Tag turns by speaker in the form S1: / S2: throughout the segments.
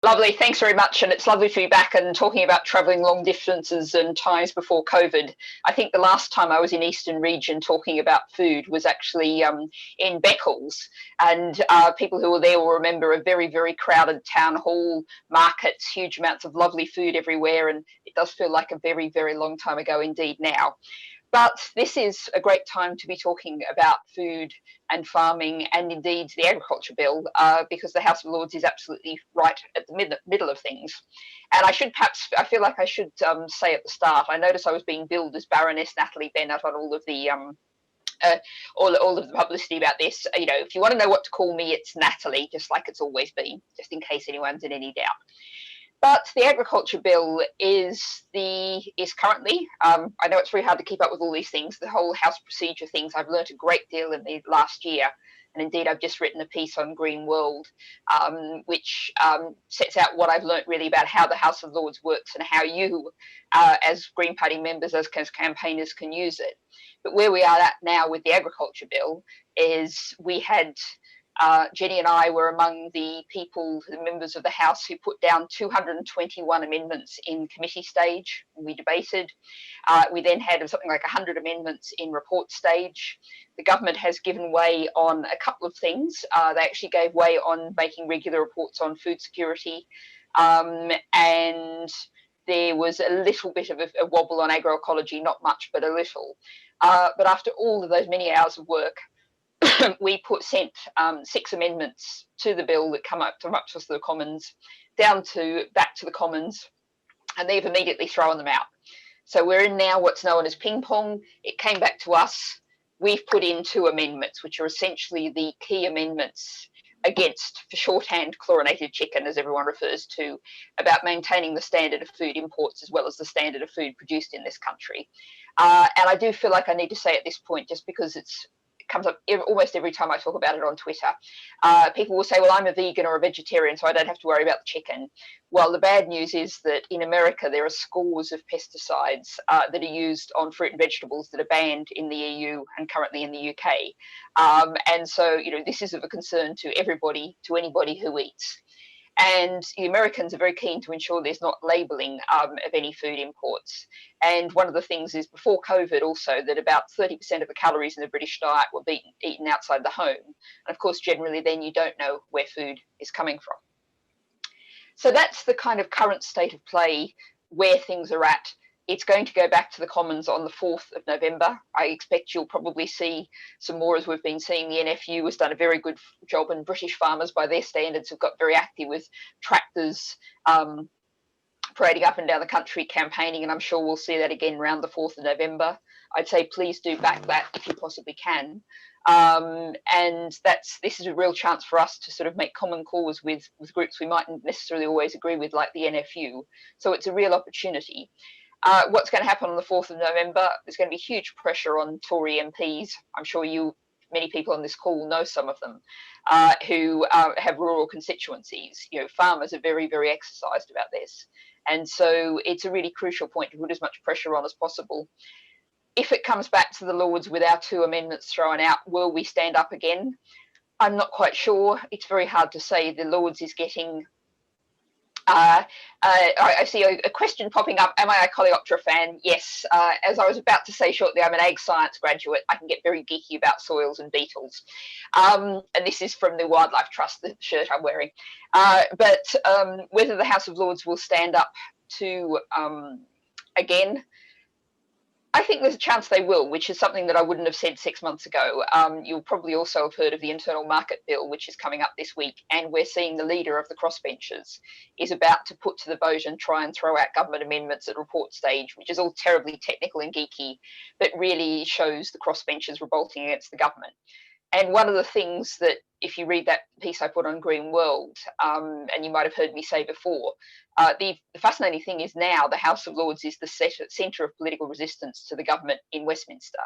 S1: Lovely, thanks very much. And it's lovely to be back and talking about travelling long distances and times before COVID. I think the last time I was in Eastern Region talking about food was actually in Beccles. And people who were there will remember a very, very crowded town hall, markets, huge amounts of lovely food everywhere. And it does feel like a very, very long time ago indeed now. But this is a great time to be talking about food and farming and indeed the agriculture bill because the House of Lords is absolutely right at the middle of things. And I feel like I should say at the start, I noticed I was being billed as Baroness Natalie Bennett on all of the all of the publicity about this. You know, if you want to know what to call me, it's Natalie, just like it's always been, just in case anyone's in any doubt. But the agriculture bill is currently. I know it's very hard to keep up with all these things. The whole House procedure things. I've learnt a great deal in the last year, and indeed I've just written a piece on Green World, which sets out what I've learnt really about how the House of Lords works and how you, as Green Party members, as campaigners, can use it. But where we are at now with the agriculture bill is we had Jenny and I were among the people, the members of the House, who put down 221 amendments in committee stage. We debated. We then had something like 100 amendments in report stage. The government has given way on a couple of things. They actually gave way on making regular reports on food security, and there was a little bit of a wobble on agroecology, not much, but a little. But after all of those many hours of work, we sent 6 amendments to the bill that come up to the Commons, back to the Commons, and they've immediately thrown them out. So we're in now what's known as ping pong. It came back to us. We've put in 2 amendments, which are essentially the key amendments against, for shorthand, chlorinated chicken, as everyone refers to, about maintaining the standard of food imports as well as the standard of food produced in this country. And I do feel like I need to say at this point, just because it comes up almost every time I talk about it on Twitter. People will say, well, I'm a vegan or a vegetarian, so I don't have to worry about the chicken. Well, the bad news is that in America, there are scores of pesticides that are used on fruit and vegetables that are banned in the EU and currently in the UK. And so, you know, this is of a concern to everybody, to anybody who eats. And the Americans are very keen to ensure there's not labelling of any food imports. And one of the things is before COVID also that about 30% of the calories in the British diet were eaten outside the home. And of course, generally then you don't know where food is coming from. So that's the kind of current state of play, where things are at. It's going to go back to the Commons on the 4th of November. I expect you'll probably see some more, as we've been seeing. The NFU has done a very good job, and British farmers, by their standards, have got very active with tractors parading up and down the country campaigning, and I'm sure we'll see that again around the 4th of November. I'd say please do back that if you possibly can. And this is a real chance for us to sort of make common cause with groups we mightn't necessarily always agree with, like the NFU. So it's a real opportunity. What's going to happen on the 4th of November? There's going to be huge pressure on Tory MPs. I'm sure many people on this call know some of them, who have rural constituencies. You know, farmers are very, very exercised about this. And so it's a really crucial point to put as much pressure on as possible. If it comes back to the Lords with our 2 amendments thrown out, will we stand up again? I'm not quite sure. It's very hard to say. The Lords is getting I see a question popping up. Am I a coleoptera fan? Yes. As I was about to say shortly, I'm an ag science graduate. I can get very geeky about soils and beetles. And this is from the Wildlife Trust, the shirt I'm wearing. But whether the House of Lords will stand up to again, I think there's a chance they will, which is something that I wouldn't have said 6 months ago. You'll probably also have heard of the Internal Market Bill, which is coming up this week, and we're seeing the leader of the crossbenchers is about to put to the vote and try and throw out government amendments at report stage, which is all terribly technical and geeky, but really shows the crossbenchers revolting against the government. And one of the things that, if you read that piece I put on Green World, and you might have heard me say before, the fascinating thing is now the House of Lords is the centre of political resistance to the government in Westminster.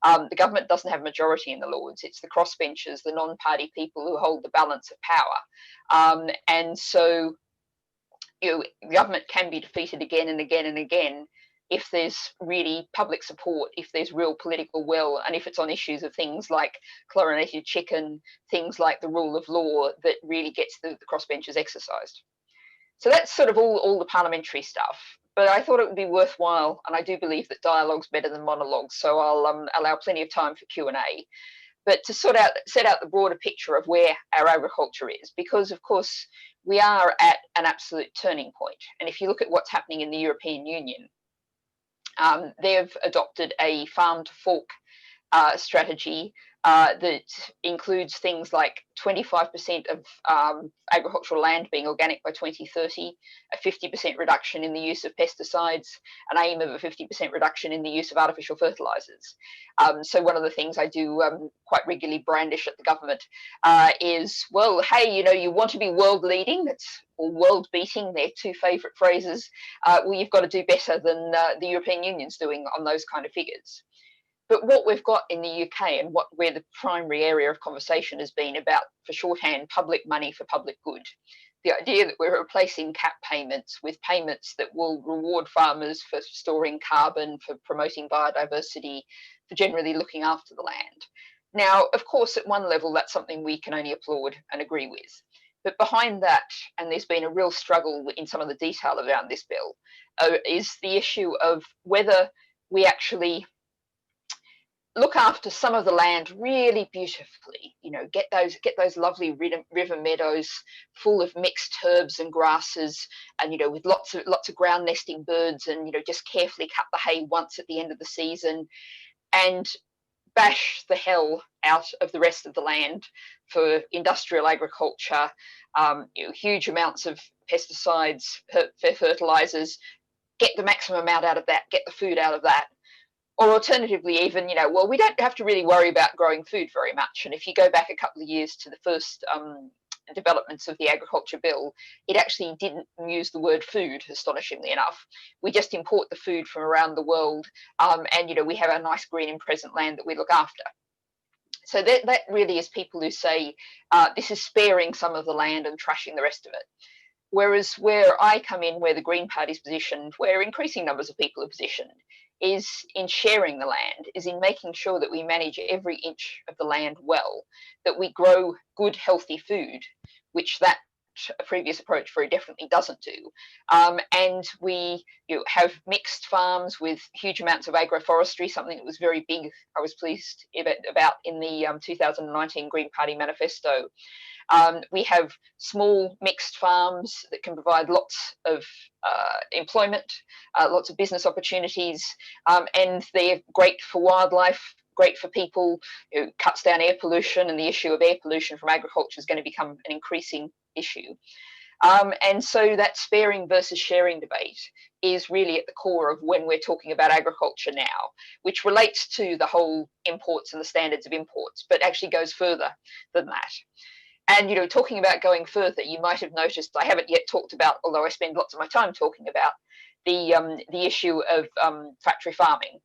S1: The government doesn't have a majority in the Lords. It's the crossbenchers, the non-party people who hold the balance of power. And so, you know, the government can be defeated again and again and again if there's really public support, if there's real political will, and if it's on issues of things like chlorinated chicken, things like the rule of law that really gets the crossbenchers exercised. So that's sort of all the parliamentary stuff. But I thought it would be worthwhile, and I do believe that dialogue's better than monologues, so I'll allow plenty of time for Q&A. But to set out the broader picture of where our agriculture is, because of course we are at an absolute turning point. And if you look at what's happening in the European Union, they've adopted a farm to fork strategy that includes things like 25% of agricultural land being organic by 2030, a 50% reduction in the use of pesticides, an aim of a 50% reduction in the use of artificial fertilizers. So one of the things I do quite regularly brandish at the government is, well, hey, you want to be world leading, or world beating, they're two favourite phrases. Well, you've got to do better than the European Union's doing on those kind of figures. But what we've got in the UK, and where the primary area of conversation has been about, for shorthand, public money for public good. The idea that we're replacing cap payments with payments that will reward farmers for storing carbon, for promoting biodiversity, for generally looking after the land. Now, of course, at one level, that's something we can only applaud and agree with. But behind that, and there's been a real struggle in some of the detail around this bill, is the issue of whether we actually look after some of the land really beautifully, get those lovely river meadows full of mixed herbs and grasses, and with lots of ground nesting birds, and just carefully cut the hay once at the end of the season, and bash the hell out of the rest of the land for industrial agriculture, huge amounts of pesticides, fertilizers, get the maximum amount out of that, get the food out of that. Or alternatively, even, well, we don't have to really worry about growing food very much. And if you go back a couple of years to the first developments of the agriculture bill, it actually didn't use the word food, astonishingly enough. We just import the food from around the world, and, we have our nice green and present land that we look after. So that really is people who say this is sparing some of the land and trashing the rest of it. Whereas where I come in, where the Green Party's positioned, where increasing numbers of people are positioned, is in sharing the land, is in making sure that we manage every inch of the land well, that we grow good, healthy food, which that previous approach very definitely doesn't do. And we have mixed farms with huge amounts of agroforestry, something that was very big, I was pleased about in the 2019 Green Party manifesto. We have small mixed farms that can provide lots of employment, lots of business opportunities, and they're great for wildlife, great for people. It cuts down air pollution, and the issue of air pollution from agriculture is going to become an increasing issue. And so that sparing versus sharing debate is really at the core of when we're talking about agriculture now, which relates to the whole imports and the standards of imports, but actually goes further than that. And, talking about going further, you might have noticed I haven't yet talked about, although I spend lots of my time talking about, the issue of factory farming.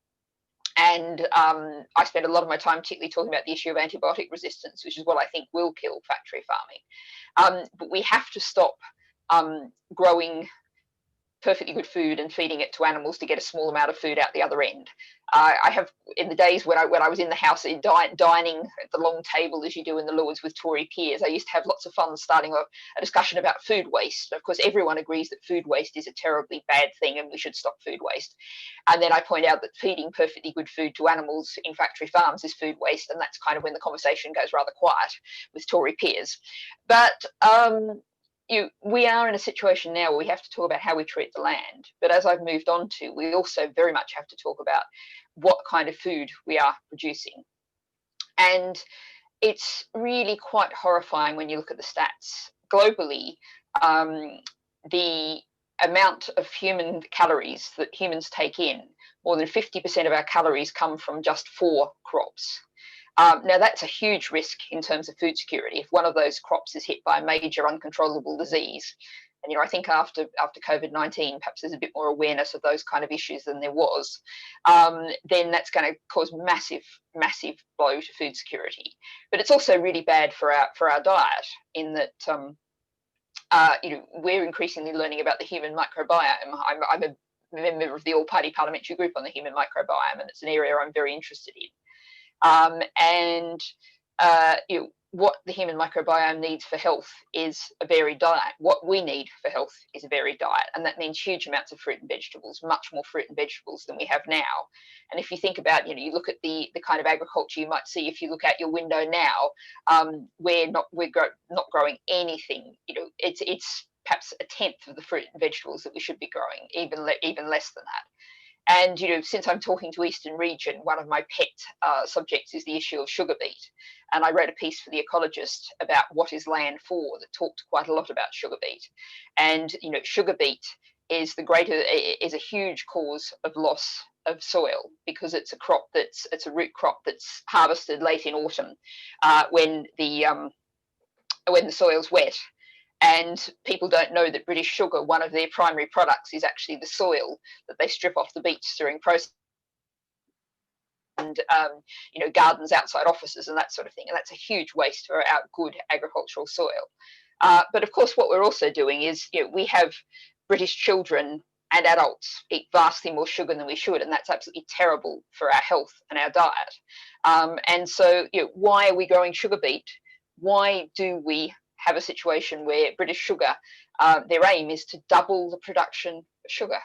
S1: And I spend a lot of my time particularly talking about the issue of antibiotic resistance, which is what I think will kill factory farming. But we have to stop growing perfectly good food and feeding it to animals to get a small amount of food out the other end. I have, in the days when I was in the house dining at the long table, as you do in the Lords with Tory peers, I used to have lots of fun starting a discussion about food waste. Of course, everyone agrees that food waste is a terribly bad thing and we should stop food waste. And then I point out that feeding perfectly good food to animals in factory farms is food waste, and that's kind of when the conversation goes rather quiet with Tory peers. But we are in a situation now where we have to talk about how we treat the land. But as I've moved on to, we also very much have to talk about what kind of food we are producing. And it's really quite horrifying when you look at the stats. Globally, the amount of human calories that humans take in, more than 50% of our calories come from just 4 crops. Now, that's a huge risk in terms of food security if one of those crops is hit by a major uncontrollable disease. And I think after COVID-19, perhaps there's a bit more awareness of those kind of issues than there was. Then that's going to cause massive blow to food security. But it's also really bad for our diet in that we're increasingly learning about the human microbiome. I'm a member of the All-Party Parliamentary Group on the Human Microbiome, and it's an area I'm very interested in. what the human microbiome needs for health is a varied diet. What we need for health is a varied diet, and that means huge amounts of fruit and vegetables, much more fruit and vegetables than we have now. And if you think about, you look at the kind of agriculture you might see if you look out your window now, we're not growing anything. It's perhaps a tenth of the fruit and vegetables that we should be growing, even less than that. And since I'm talking to Eastern region, one of my pet subjects is the issue of sugar beet. And I wrote a piece for The Ecologist about what is land for that talked quite a lot about sugar beet. And sugar beet is a huge cause of loss of soil, because it's a root crop that's harvested late in autumn, when the soil's wet. And people don't know that British sugar, one of their primary products, is actually the soil that they strip off the beets during process, and gardens outside offices and that sort of thing. And that's a huge waste for our good agricultural soil. But of course, what we're also doing is, we have British children and adults eat vastly more sugar than we should, and that's absolutely terrible for our health and our diet. And so, why are we growing sugar beet? Why do we have a situation where British sugar, their aim is to double the production of sugar?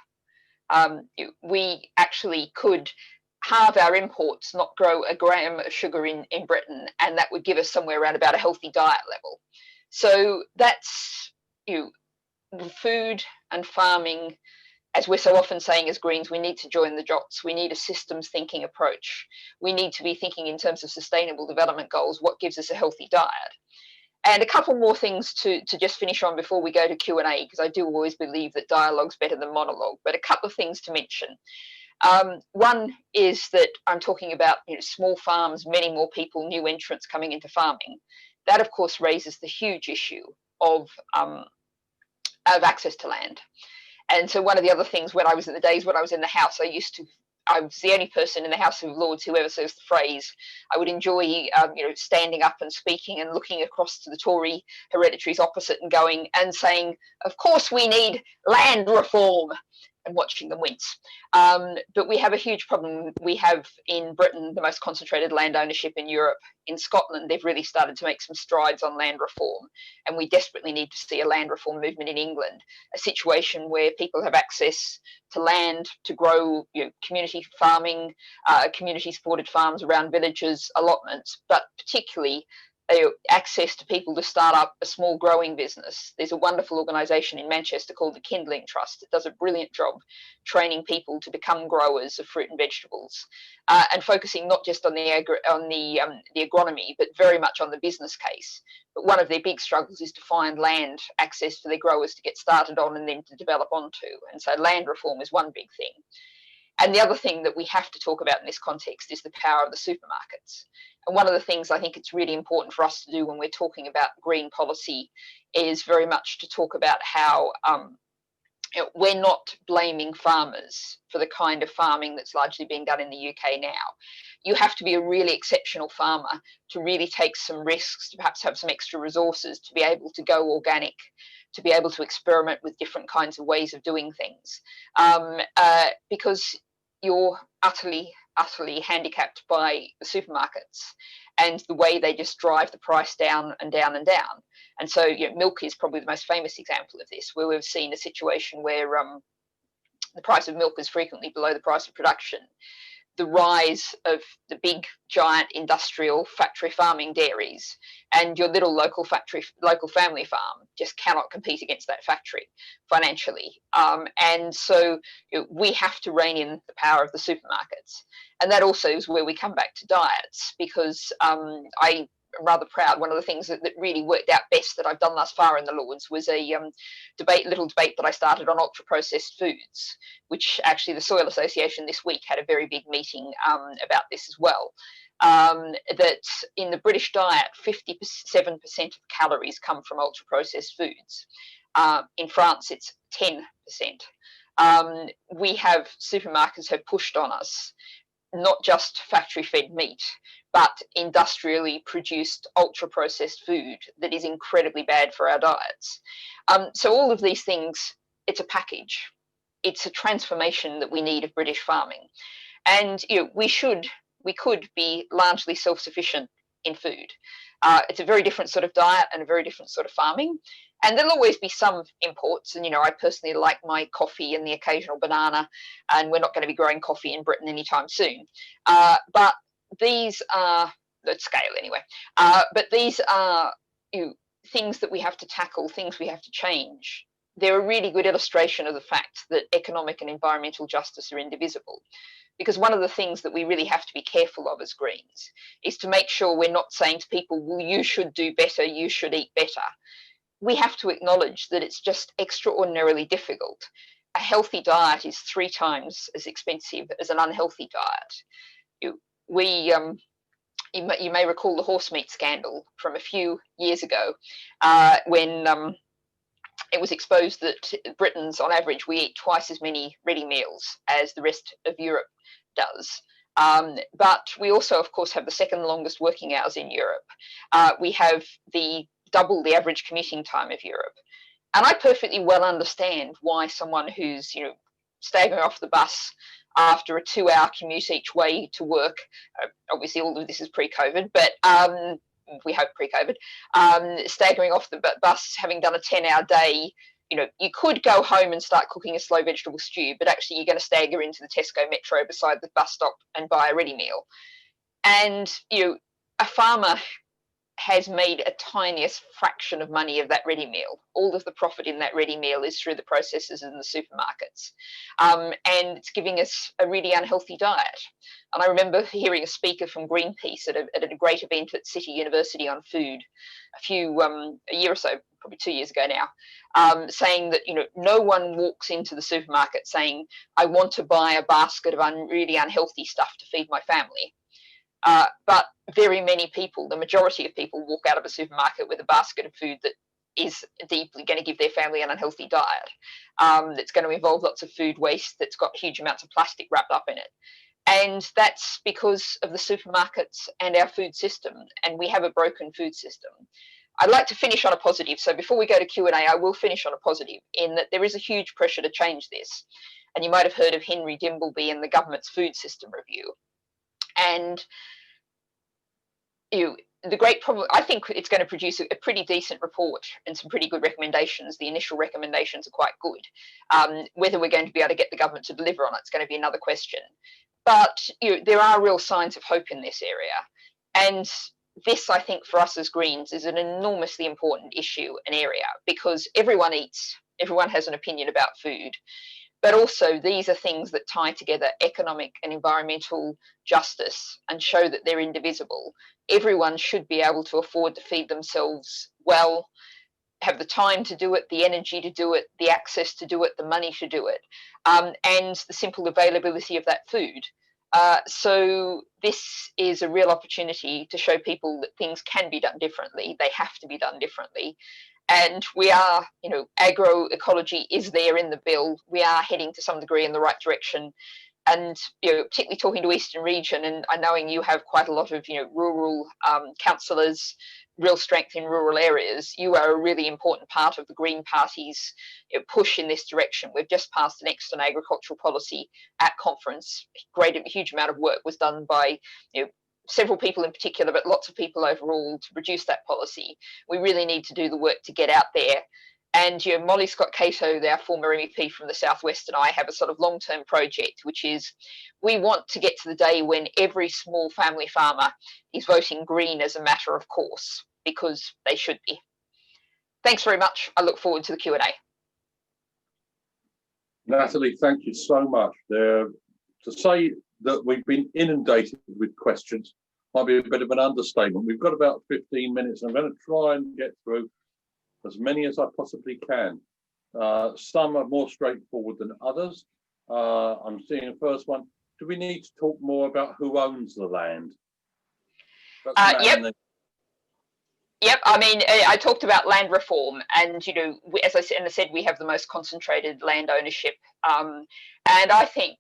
S1: We actually could halve our imports, not grow a gram of sugar in Britain, and that would give us somewhere around about a healthy diet level. So that's, food and farming, as we're so often saying as Greens, we need to join the dots. We need a systems thinking approach. We need to be thinking in terms of sustainable development goals, what gives us a healthy diet. And a couple more things to just finish on before we go to Q&A, because I do always believe that dialogue's better than monologue, but a couple of things to mention. One is that I'm talking about small farms, many more people, new entrants coming into farming. That, of course, raises the huge issue of access to land. And so one of the other things, when I was in the House, I was the only person in the House of Lords who ever says the phrase. I would enjoy, standing up and speaking and looking across to the Tory hereditaries opposite and saying, of course we need land reform, and watching them wince. But we have a huge problem. We have in Britain the most concentrated land ownership in Europe. In Scotland, they've really started to make some strides on land reform, and we desperately need to see a land reform movement in England, a situation where people have access to land to grow, community farming, community supported farms around villages, allotments, but particularly access to people to start up a small growing business. There's a wonderful organisation in Manchester called the Kindling Trust. It does a brilliant job training people to become growers of fruit and vegetables, and focusing not just on the agronomy, but very much on the business case. But one of their big struggles is to find land access for their growers to get started on and then to develop onto. And so land reform is one big thing. And the other thing that we have to talk about in this context is the power of the supermarkets. And one of the things I think it's really important for us to do when we're talking about green policy is very much to talk about how we're not blaming farmers for the kind of farming that's largely being done in the UK now. You have to be a really exceptional farmer to really take some risks, to perhaps have some extra resources to be able to go organic, to be able to experiment with different kinds of ways of doing things, because you're utterly handicapped by the supermarkets and the way they just drive the price down and down and down. And so milk is probably the most famous example of this, where we've seen a situation where the price of milk is frequently below the price of production. The rise of the big giant industrial factory farming dairies, and your little local family farm just cannot compete against that factory financially. And so we have to rein in the power of the supermarkets. And that also is where we come back to diets, because I'm rather proud. One of the things that really worked out best that I've done thus far in the Lords was a little debate that I started on ultra processed foods, which actually the Soil Association this week had a very big meeting about this as well. That in the British diet, 57% of calories come from ultra processed foods. In France, it's 10%. We have supermarkets have pushed on us not just factory fed meat, but industrially produced ultra processed food that is incredibly bad for our diets. So all of these things, it's a package. It's a transformation that we need of British farming. And we could be largely self-sufficient in food. It's a very different sort of diet and a very different sort of farming. And there'll always be some imports. And, I personally like my coffee and the occasional banana, and we're not going to be growing coffee in Britain anytime soon. But these are, at scale anyway, but these are things that we have to tackle, things we have to change. They're a really good illustration of the fact that economic and environmental justice are indivisible. Because one of the things that we really have to be careful of as Greens is to make sure we're not saying to people, well, you should do better, you should eat better. We have to acknowledge that it's just extraordinarily difficult. A healthy diet is 3 times as expensive as an unhealthy diet. You may recall the horse meat scandal from a few years ago, when it was exposed that Britons, on average, we eat twice as many ready meals as the rest of Europe does. But we also, of course, have the second longest working hours in Europe. We have double the average commuting time of Europe. And I perfectly well understand why someone who's, staggering off the bus after a 2-hour commute each way to work, obviously all of this is pre-COVID, but we hope pre-COVID, staggering off the bus, having done a 10-hour day, you could go home and start cooking a slow vegetable stew, but actually you're going to stagger into the Tesco Metro beside the bus stop and buy a ready meal. And, a farmer has made a tiniest fraction of money of that ready meal. All of the profit in that ready meal is through the processors in the supermarkets. And it's giving us a really unhealthy diet. And I remember hearing a speaker from Greenpeace at a great event at City University on food a year or so, probably 2 years ago now, saying that, no one walks into the supermarket saying, I want to buy a basket of really unhealthy stuff to feed my family. But very many people, the majority of people, walk out of a supermarket with a basket of food that is deeply going to give their family an unhealthy diet, that's going to involve lots of food waste, that's got huge amounts of plastic wrapped up in it. And that's because of the supermarkets and our food system, and we have a broken food system. I'd like to finish on a positive. So before we go to Q&A, I will finish on a positive in that there is a huge pressure to change this. And you might have heard of Henry Dimbleby and the government's food system review. And the great problem, I think it's going to produce a pretty decent report and some pretty good recommendations. The initial recommendations are quite good. Whether we're going to be able to get the government to deliver on it's going to be another question. But there are real signs of hope in this area. And this, I think, for us as Greens is an enormously important issue and area, because everyone eats, everyone has an opinion about food. But also these are things that tie together economic and environmental justice and show that they're indivisible. Everyone should be able to afford to feed themselves well, have the time to do it, the energy to do it, the access to do it, the money to do it, and the simple availability of that food. So this is a real opportunity to show people that things can be done differently. They have to be done differently. And we are, agroecology is there in the bill. We are heading to some degree in the right direction. And, particularly talking to Eastern Region and knowing you have quite a lot of, rural councillors, real strength in rural areas, you are a really important part of the Green Party's push in this direction. We've just passed the next on agricultural policy at conference. A huge amount of work was done by, several people in particular, but lots of people overall to produce that policy. We really need to do the work to get out there. And Molly Scott Cato, our former MEP from the Southwest, and I have a sort of long-term project, which is we want to get to the day when every small family farmer is voting Green as a matter of course, because they should be. Thanks very much. I look forward to the Q&A.
S2: Natalie, thank you so much. To say that we've been inundated with questions might be a bit of an understatement. We've got about 15 minutes. I'm going to try and get through as many as I possibly can. Some are more straightforward than others. I'm seeing the first one. Do we need to talk more about who owns the land?
S1: Yep. I mean, I talked about land reform, and as I said, we have the most concentrated land ownership. And I think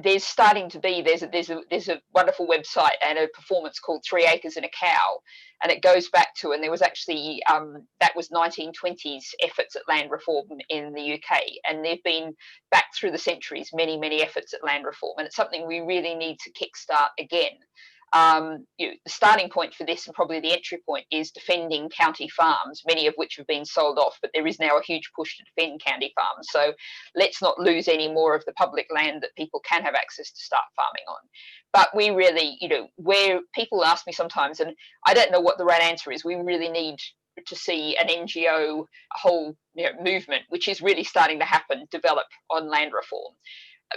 S1: there's starting to be there's a wonderful website and a performance called 3 Acres and a Cow, and it goes back to, and there was actually that was 1920s efforts at land reform in the UK, and there've been back through the centuries many efforts at land reform, and it's something we really need to kickstart again. The starting point for this, and probably the entry point, is defending county farms, many of which have been sold off, but there is now a huge push to defend county farms. So let's not lose any more of the public land that people can have access to start farming on. But we really, where people ask me sometimes, and I don't know what the right answer is, we really need to see an NGO, a whole movement, which is really starting to happen, develop on land reform.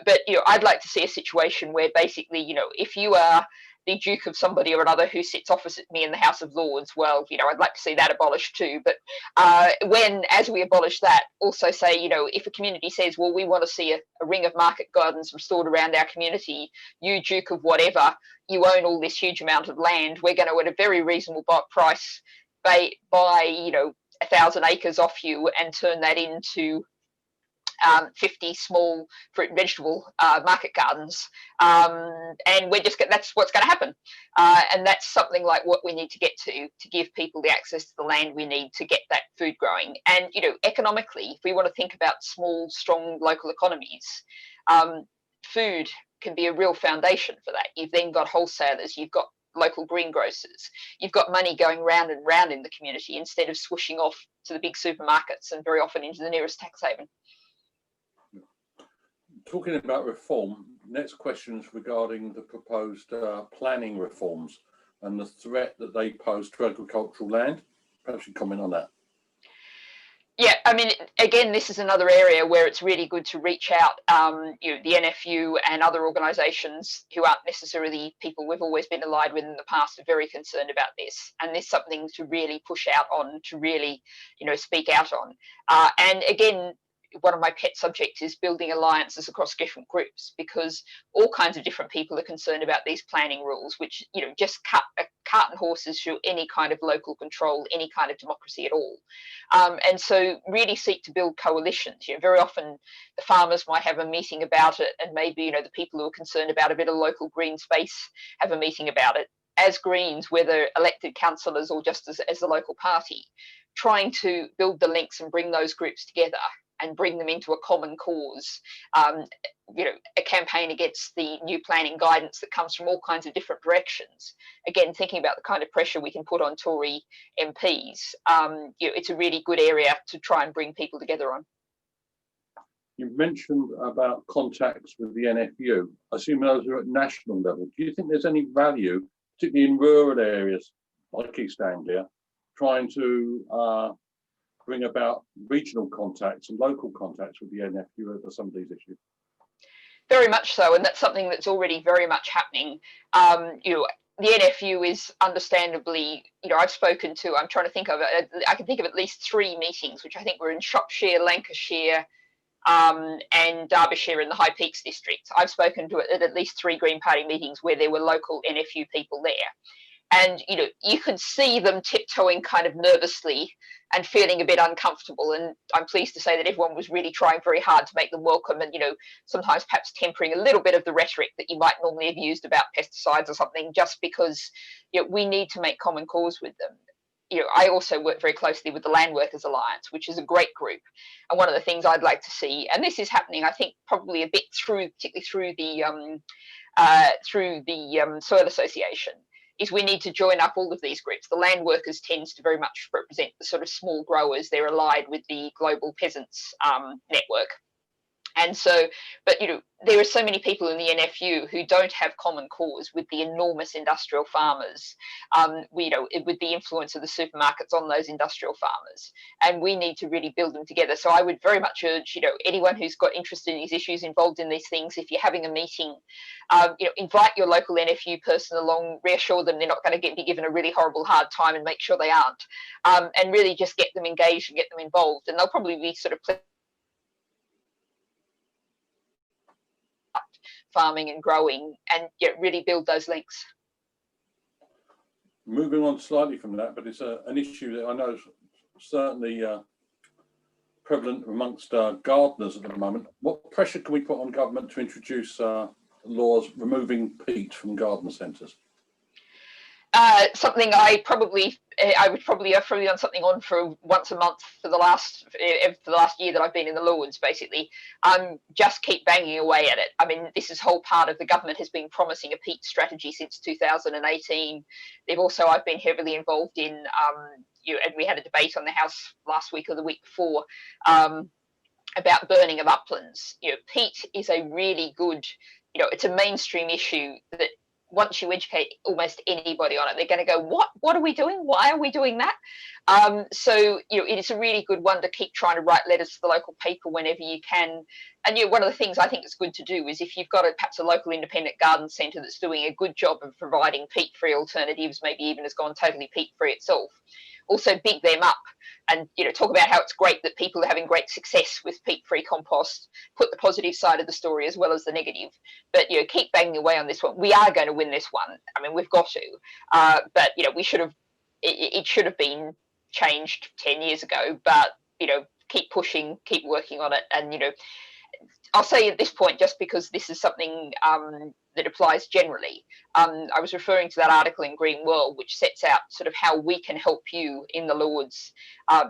S1: But I'd like to see a situation where basically, if you are the Duke of somebody or another who sits opposite me in the House of Lords, well, I'd like to see that abolished too. But as we abolish that, also say, if a community says, well, we want to see a ring of market gardens restored around our community, you Duke of whatever, you own all this huge amount of land, we're going to, at a very reasonable price, buy 1,000 acres off you and turn that into 50 small fruit and vegetable market gardens, and that's what's going to happen, and that's something like what we need to get to give people the access to the land we need to get that food growing. And economically, if we want to think about small, strong local economies, food can be a real foundation for that. You've then got wholesalers, you've got local greengrocers, you've got money going round and round in the community instead of swooshing off to the big supermarkets and very often into the nearest tax haven.
S2: Talking about reform, next question is regarding the proposed planning reforms and the threat that they pose to agricultural land. Perhaps you comment on that.
S1: Yeah, I mean, again, this is another area where it's really good to reach out. The NFU and other organisations who aren't necessarily people we've always been allied with in the past are very concerned about this, and there's something to really push out on, to really, speak out on. And again, one of my pet subjects is building alliances across different groups, because all kinds of different people are concerned about these planning rules, which just cut cart and horses through any kind of local control, any kind of democracy at all. And so really seek to build coalitions. Very often the farmers might have a meeting about it, and maybe the people who are concerned about a bit of local green space have a meeting about it. As Greens, whether elected councillors or just as a local party, trying to build the links and bring those groups together and bring them into a common cause, a campaign against the new planning guidance that comes from all kinds of different directions. Again, thinking about the kind of pressure we can put on Tory MPs, it's a really good area to try and bring people together on.
S2: You mentioned about contacts with the NFU. I assume those are at national level. Do you think there's any value, particularly in rural areas like East Anglia, trying to bring about regional contacts and local contacts with the NFU over some of these issues?
S1: Very much so, and that's something that's already very much happening. The NFU is understandably, I've spoken to, I'm trying to think of it, I can think of at least 3 meetings, which I think were in Shropshire, Lancashire, and Derbyshire in the High Peaks district. I've spoken to at least 3 Green Party meetings where there were local NFU people there. And, you can see them tiptoeing kind of nervously and feeling a bit uncomfortable. And I'm pleased to say that everyone was really trying very hard to make them welcome, and, sometimes perhaps tempering a little bit of the rhetoric that you might normally have used about pesticides or something, just because we need to make common cause with them. I also work very closely with the Land Workers Alliance, which is a great group. And one of the things I'd like to see, and this is happening, I think, probably a bit particularly through the Soil Association, is we need to join up all of these groups. The land workers tends to very much represent the sort of small growers. They're allied with the Global Peasants Network. And so, but there are so many people in the NFU who don't have common cause with the enormous industrial farmers, with the influence of the supermarkets on those industrial farmers. And we need to really build them together. So I would very much urge, anyone who's got interest in these issues, involved in these things, if you're having a meeting, invite your local NFU person along, reassure them they're not going to be given a really horrible hard time, and make sure they aren't, and really just get them engaged and get them involved. And they'll probably be sort of farming and growing, and really build those links.
S2: Moving on slightly from that, but it's an issue that I know is certainly prevalent amongst gardeners at the moment. What pressure can we put on government to introduce laws removing peat from garden centres?
S1: Something I would probably have done something on for once a month for the last year that I've been in the Lords, basically. Just keep banging away at it. I mean, this is whole part of the government has been promising a peat strategy since 2018. I've been heavily involved in, and we had a debate on the House last week or the week before, about burning of uplands. Peat is a really good, it's a mainstream issue that once you educate almost anybody on it, they're going to go, what are we doing? Why are we doing that? So it is a really good one to keep trying to write letters to the local paper whenever you can. And one of the things I think it's good to do is if you've got perhaps a local independent garden centre that's doing a good job of providing peat-free alternatives, maybe even has gone totally peat-free itself, also big them up and talk about how it's great that people are having great success with peat-free compost, put the positive side of the story as well as the negative. But keep banging away on this one. We are going to win this one. I mean, we've got to. But we should have. It should have been changed 10 years ago. But keep pushing, keep working on it, and I'll say at this point, just because this is something that applies generally, I was referring to that article in Green World, which sets out sort of how we can help you in the Lords,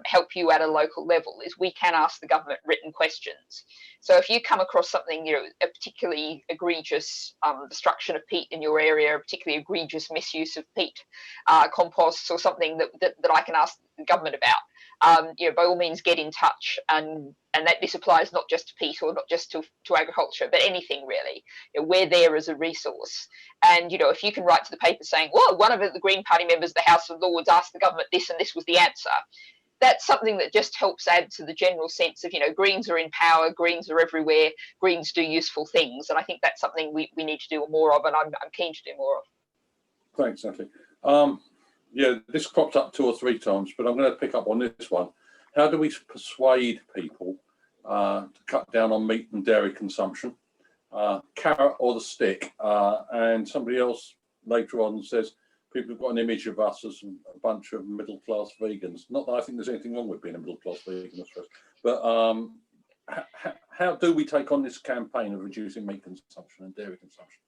S1: help you at a local level, is we can ask the government written questions. So if you come across something, a particularly egregious destruction of peat in your area, a particularly egregious misuse of peat composts, or something that I can ask the government about, by all means get in touch, and that this applies not just to peat or not just to agriculture, but anything really. We're there as a resource. And if you can write to the paper saying, well, one of the Green Party members of the House of Lords asked the government this and this was the answer, that's something that just helps add to the general sense of, Greens are in power, Greens are everywhere, Greens do useful things. And I think that's something we need to do more of, and I'm keen to do more of.
S2: Thanks, Natalie. Yeah, this cropped up 2 or 3 times, but I'm going to pick up on this one. How do we persuade people to cut down on meat and dairy consumption? Carrot or the stick? And somebody else later on says people have got an image of us as a bunch of middle-class vegans. Not that I think there's anything wrong with being a middle-class vegan, but how do we take on this campaign of reducing meat consumption and dairy consumption?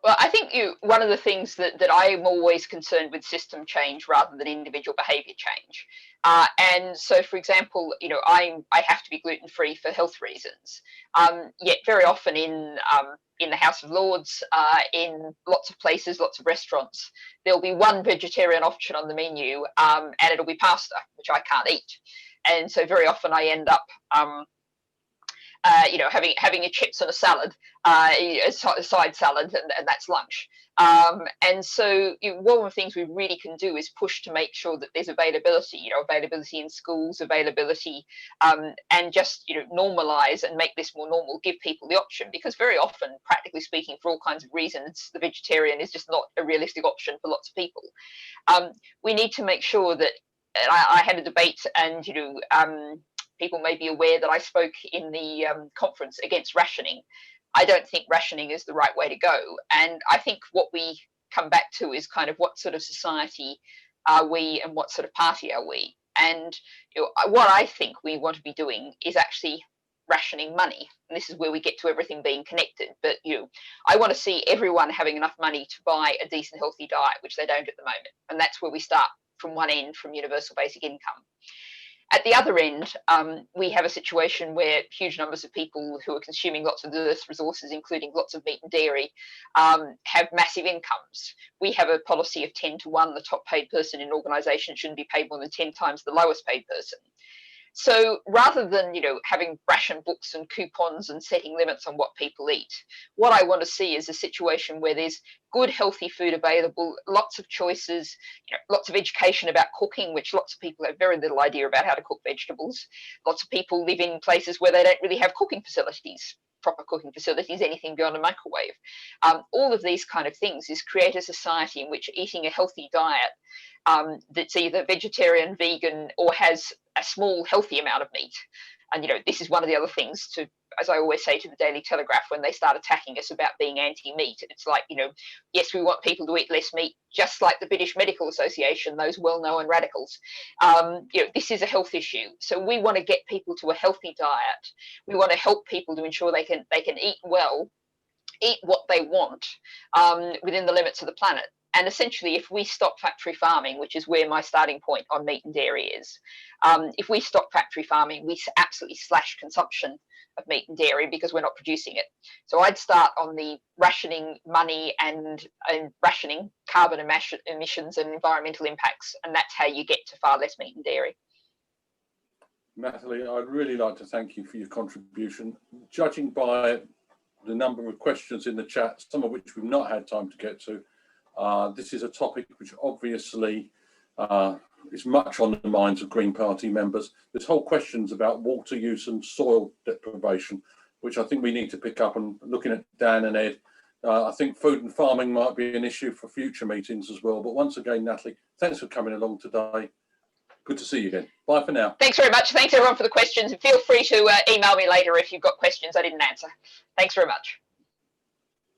S1: Well, I think one of the things that I'm always concerned with system change rather than individual behaviour change. And so, for example, I have to be gluten-free for health reasons. Yet very often in the House of Lords, in lots of places, lots of restaurants, there'll be one vegetarian option on the menu, and it'll be pasta, which I can't eat. And so very often I end up having your chips and a salad, a side salad, and that's lunch. And so one of the things we really can do is push to make sure that there's availability, availability in schools, availability, and just, normalise and make this more normal, give people the option, because very often, practically speaking, for all kinds of reasons, the vegetarian is just not a realistic option for lots of people. We need to make sure that, I had a debate, and, people may be aware that I spoke in the conference against rationing. I don't think rationing is the right way to go. And I think what we come back to is kind of what sort of society are we and what sort of party are we? And what I think we want to be doing is actually rationing money. And this is where we get to everything being connected. But I want to see everyone having enough money to buy a decent, healthy diet, which they don't at the moment. And that's where we start from one end, from universal basic income. At the other end, we have a situation where huge numbers of people who are consuming lots of the earth's resources, including lots of meat and dairy, have massive incomes. We have a policy of 10 to 1. The top paid person in an organisation shouldn't be paid more than 10 times the lowest paid person. So rather than, having ration books and coupons and setting limits on what people eat, what I want to see is a situation where there's good, healthy food available, lots of choices, lots of education about cooking, which lots of people have very little idea about how to cook vegetables. Lots of people live in places where they don't really have cooking facilities, proper cooking facilities, anything beyond a microwave. All of these kind of things is create a society in which eating a healthy diet that's either vegetarian, vegan, or has a small healthy amount of meat. And this is one of the other things to, as I always say to the Daily Telegraph when they start attacking us about being anti-meat, it's like, yes, we want people to eat less meat, just like the British Medical Association, those well-known radicals. This is a health issue, so we want to get people to a healthy diet. We want to help people to ensure they can eat well, eat what they want within the limits of the planet. And essentially, if we stop factory farming, which is where my starting point on meat and dairy is, if we stop factory farming, we absolutely slash consumption of meat and dairy because we're not producing it. So I'd start on the rationing money and rationing carbon emissions and environmental impacts, and that's how you get to far less meat and dairy.
S2: Natalie, I'd really like to thank you for your contribution. Judging by the number of questions in the chat, some of which we've not had time to get to, this is a topic which obviously is much on the minds of Green Party members. There's whole questions about water use and soil deprivation, which I think we need to pick up. And looking at Dan and Ed, I think food and farming might be an issue for future meetings as well. But once again, Natalie, thanks for coming along today. Good to see you again. Bye for now.
S1: Thanks very much. Thanks everyone for the questions. And feel free to email me later if you've got questions I didn't answer. Thanks very much.